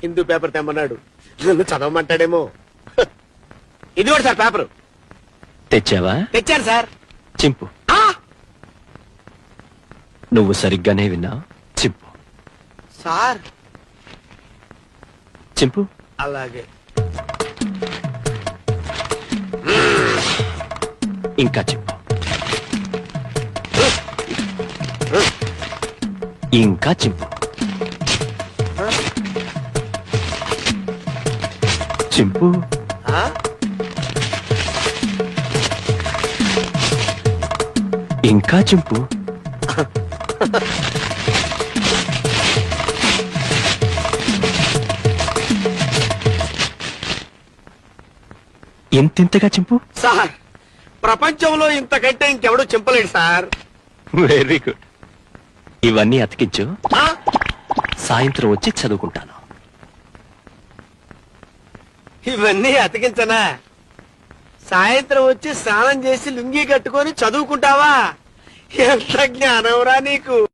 Hindu paper తెమ్మన్నాడు, నన్ను చదవమంటాడేమో. ఇది కూడా సార్ పేపరు. తెచ్చావా? తెచ్చాను సార్. చింపు. నువ్వు సరిగ్గానే విన్నావు. చింపు. సార్ చింపు. అలాగే. ఇంకా చింపు. ఇంకా చింపు. చింపు. ఇంకా చింపు. ఇంతింతగా చింపు. సార్ ప్రపంచంలో ఇంతకంటే ఇంకెవడూ చింపలేడు సార్. Very good. ఇవన్నీ అతికించు. సాయంత్రం వచ్చి చదువుకుంటాను. ఇవన్నీ అతికించనా? సాయంత్రం వచ్చి స్నానం చేసి లుంగీ కట్టుకొని చదువుకుంటావా? ఎంత జ్ఞానంరా నీకు.